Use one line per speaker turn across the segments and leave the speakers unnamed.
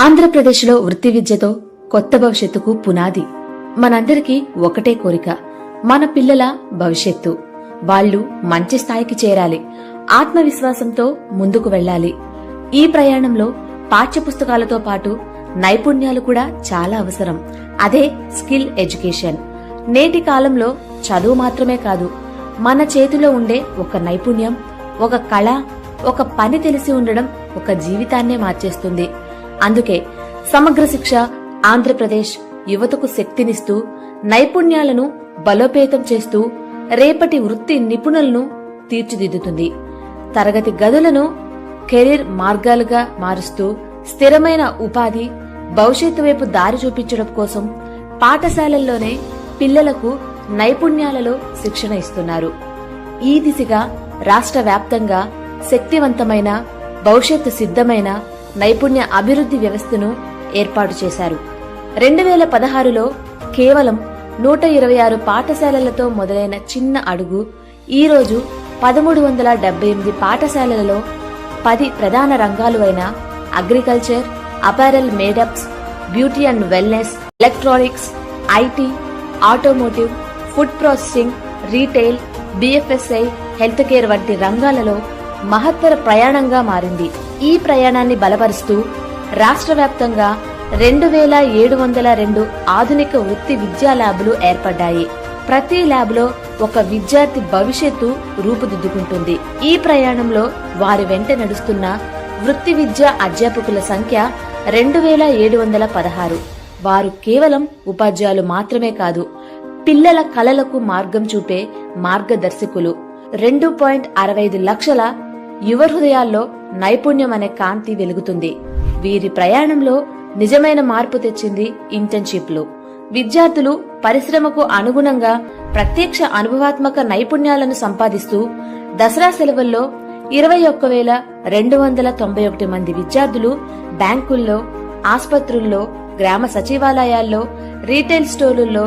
ఆంధ్రప్రదేశ్లో వృత్తి విద్యతో కొత్త భవిష్యత్తుకు పునాది. మనందరికీ ఒకటే కోరిక, మన పిల్లల భవిష్యత్తు. వాళ్ళు మంచి స్థాయికి చేరాలి, ఆత్మవిశ్వాసంతో ముందుకు వెళ్లాలి. ఈ ప్రయాణంలో పాఠ్యపుస్తకాలతో పాటు నైపుణ్యాలు కూడా చాలా అవసరం. అదే స్కిల్ ఎడ్యుకేషన్. నేటి కాలంలో చదువు మాత్రమే కాదు, మన చేతిలో ఉండే ఒక నైపుణ్యం, ఒక కళ, ఒక పని తెలిసి ఉండడం ఒక జీవితాన్నే మార్చేస్తుంది. అందుకే సమగ్ర శిక్ష ఆంధ్రప్రదేశ్ యువతకు శక్తినిస్తూ, నైపుణ్యాలను బలోపేతం చేస్తూ, రేపటి వృత్తి నిపుణులను తీర్చిదిద్దుతుంది. తరగతి గదులను కెరీర్ మార్గాలుగా మారుస్తూ, స్థిరమైన ఉపాధి, భవిష్యత్తు వైపు దారి చూపించడం కోసం పాఠశాలల్లోనే పిల్లలకు నైపుణ్యాలలో శిక్షణ ఇస్తున్నారు. ఈ దిశగా రాష్ట్ర వ్యాప్తంగా శక్తివంతమైన, భవిష్యత్తు సిద్ధమైన నైపుణ్య అభివృద్ధి వ్యవస్థను ఏర్పాటు చేశారు. 2016లో కేవలం 126 పాఠశాలలతో మొదలైన చిన్న అడుగు ఈరోజు 1378 పాఠశాలలలో 10 ప్రధాన రంగాలు అయిన agriculture, apparel, madeups, beauty and wellness, electronics, IT, automotive, food processing, retail, BFSI, health care వంటి రంగాలలో మహత్తర ప్రయాణంగా మారింది. ఈ ప్రయాణాన్ని బలపరుస్తూ రాష్ట్ర వ్యాప్తంగా 2702 ఆధునిక వృత్తి విద్యా ల్యాబ్లు ఏర్పడ్డాయి. ప్రతి ల్యాబ్లో ఒక విద్యార్థి భవిష్యత్తు రూపుదిద్దుకుంటుంది. ఈ ప్రయాణంలో వారి వెంట నడుస్తున్న వృత్తి విద్యా అధ్యాపకుల సంఖ్య 2716. వారు కేవలం ఉపాధ్యాయులు మాత్రమే కాదు, పిల్లల కలలకు మార్గం చూపే మార్గదర్శకులు. 2.65 లక్షల యువ హృదయాల్లో నైపుణ్యం అనే కాంతి వెలుగుతుంది. వీరి ప్రయాణంలో నిజమైన మార్పు తెచ్చింది ఇంటర్న్షిప్లు. విద్యార్థులు పరిశ్రమకు అనుగుణంగా ప్రత్యక్ష అనుభవాత్మక నైపుణ్యాలను సంపాదిస్తూ దసరా సెలవుల్లో 21,291 మంది విద్యార్థులు బ్యాంకుల్లో, ఆస్పత్రుల్లో, గ్రామ సచివాలయాల్లో, రీటైల్ స్టోర్లలో,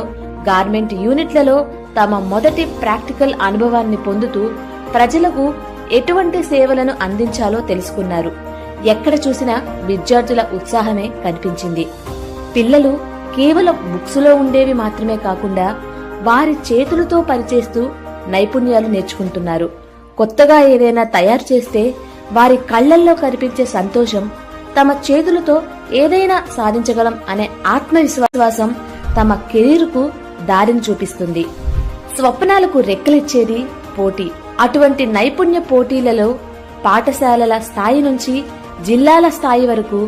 గార్మెంట్ యూనిట్లలో తమ మొదటి ప్రాక్టికల్ అనుభవాన్ని పొందుతూ ప్రజలకు ఎటువంటి సేవలను అందించాలో తెలుసుకున్నారు. ఎక్కడ చూసినా విద్యార్థుల ఉత్సాహమే కనిపించింది. పిల్లలు కేవలం బుక్స్లో ఉండేవి మాత్రమే కాకుండా వారి చేతులతో పనిచేస్తూ నైపుణ్యాలు నేర్చుకుంటున్నారు. కొత్తగా ఏదైనా తయారు చేస్తే వారి కళ్లల్లో కనిపించే సంతోషం, తమ చేతులతో ఏదైనా సాధించగలం అనే ఆత్మవిశ్వాసం తమ కెరీర్కు దారిని చూపిస్తుంది. స్వప్నాలకు రెక్కలిచ్చేది పోటీ. అటువంటి నైపుణ్య పోటీలలో పాఠశాలల స్థాయి నుంచి జిల్లాల స్థాయి వరకు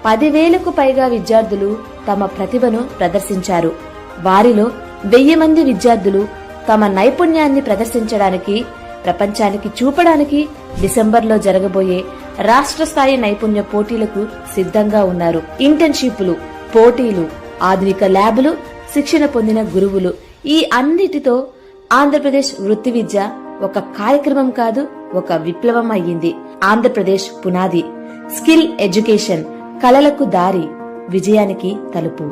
10,000కు పైగా విద్యార్థులు తమ ప్రతిభను ప్రదర్శించారు. వారిలో 1000 మంది విద్యార్థులు తమ నైపుణ్యాన్ని ప్రదర్శించడానికి, ప్రపంచానికి చూపడానికి డిసెంబర్లో జరగబోయే రాష్ట్ర స్థాయి నైపుణ్య పోటీలకు సిద్ధంగా ఉన్నారు. ఇంటర్న్షిప్లు, పోటీలు, ఆధునిక ల్యాబ్లు, శిక్షణ పొందిన గురువులు, ఈ అన్నిటితో ఆంధ్రప్రదేశ్ వృత్తి విద్య ఒక కార్యక్రమం కాదు, ఒక విప్లవం అయ్యింది. ఆంధ్రప్రదేశ్ పునాది. స్కిల్ ఎడ్యుకేషన్ కలలకు దారి, విజయానికి తలుపు.